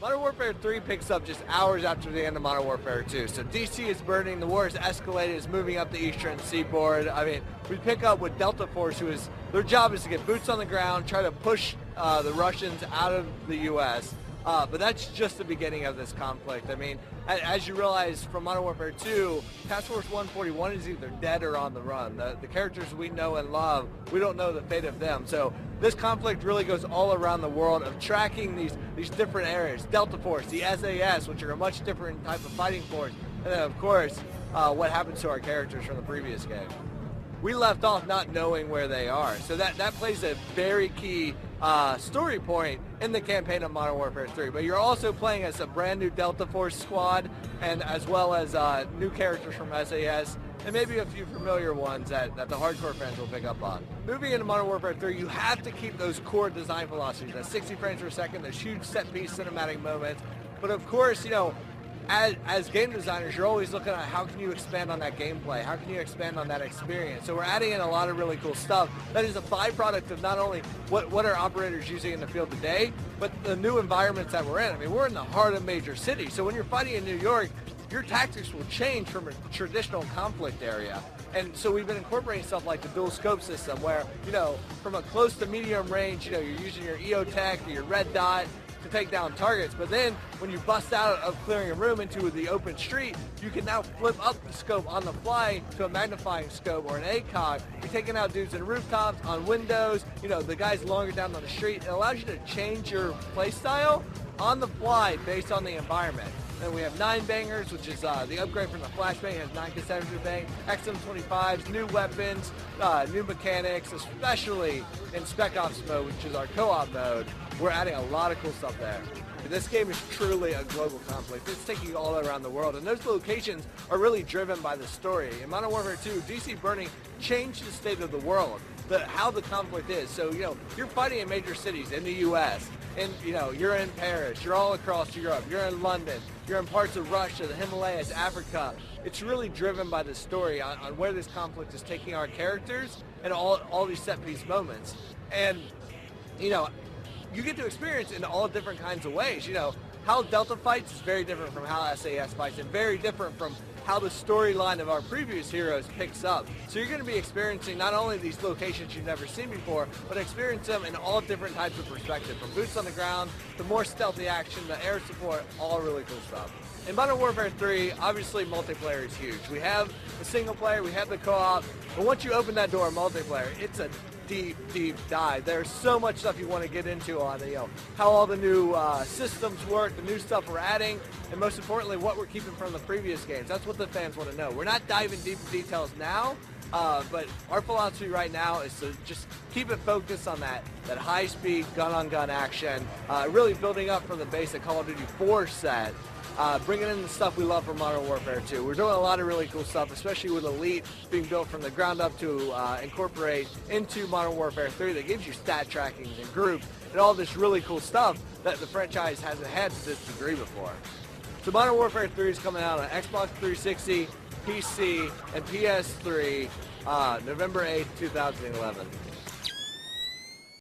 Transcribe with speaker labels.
Speaker 1: Modern Warfare 3 picks up just hours after the end of Modern Warfare 2. So DC is burning, the war has escalated, is moving up the eastern seaboard. I mean, we pick up with Delta Force, their job is to get boots on the ground, try to push the Russians out of the U.S., but that's just the beginning of this conflict. I mean, as you realize from Modern Warfare 2, Task Force 141 is either dead or on the run. The characters we know and love, we don't know the fate of them. So this conflict really goes all around the world of tracking these different areas. Delta Force, the SAS, which are a much different type of fighting force, and then of course, what happens to our characters from the previous game. We left off not knowing where they are. So that plays a very key story point in the campaign of Modern Warfare 3. But you're also playing as a brand new Delta Force squad, and as well as new characters from SAS, and maybe a few familiar ones that the hardcore fans will pick up on. Moving into Modern Warfare 3, you have to keep those core design philosophies, that 60 frames per second, those huge set-piece cinematic moments. But of course, you know, as game designers, you're always looking at how can you expand on that gameplay, how can you expand on that experience. So we're adding in a lot of really cool stuff that is a byproduct of not only what are operators using in the field today, but the new environments that we're in. I mean, we're in the heart of major cities, so when you're fighting in New York, your tactics will change from a traditional conflict area. And so we've been incorporating stuff like the dual scope system where, you know, from a close to medium range, you know, you're using your EOTech or your red dot to take down targets, but then when you bust out of clearing a room into the open street, you can now flip up the scope on the fly to a magnifying scope or an ACOG. You're taking out dudes in rooftops, on windows, you know, the guys longer down on the street. It allows you to change your play style on the fly based on the environment. Then we have 9 bangers, which is the upgrade from the flashbang. It has 9 consecutive bang, XM25s, new weapons, new mechanics, especially in Spec Ops mode, which is our co-op mode. We're adding a lot of cool stuff there. This game is truly a global conflict. It's taking all around the world, and those locations are really driven by the story. In Modern Warfare 2, DC Burning changed the state of the world, how the conflict is. So, you know, you're fighting in major cities in the U.S., and, you know, you're in Paris, you're all across Europe, you're in London, you're in parts of Russia, the Himalayas, Africa. It's really driven by the story on where this conflict is taking our characters and all these set-piece moments. And, you know, you get to experience in all different kinds of ways. You know, how Delta fights is very different from how SAS fights, and very different from how the storyline of our previous heroes picks up. So you're going to be experiencing not only these locations you've never seen before, but experience them in all different types of perspective, from boots on the ground, to more stealthy action, the air support, all really cool stuff. In Modern Warfare 3, obviously multiplayer is huge. We have the single player, we have the co-op, but once you open that door of multiplayer, it's a deep dive. There's so much stuff you want to get into on, you know, how all the new systems work, the new stuff we're adding, and most importantly, what we're keeping from the previous games. That's what the fans want to know. We're not diving deep in details now, but our philosophy right now is to just keep it focused on that high-speed, gun-on-gun action, really building up from the basic Call of Duty 4 set, bringing in the stuff we love from Modern Warfare 2. We're doing a lot of really cool stuff, especially with Elite being built from the ground up to incorporate into Modern Warfare 3 that gives you stat tracking and groups and all this really cool stuff that the franchise hasn't had to this degree before. So Modern Warfare 3 is coming out on Xbox 360, PC, and PS3 November 8th, 2011.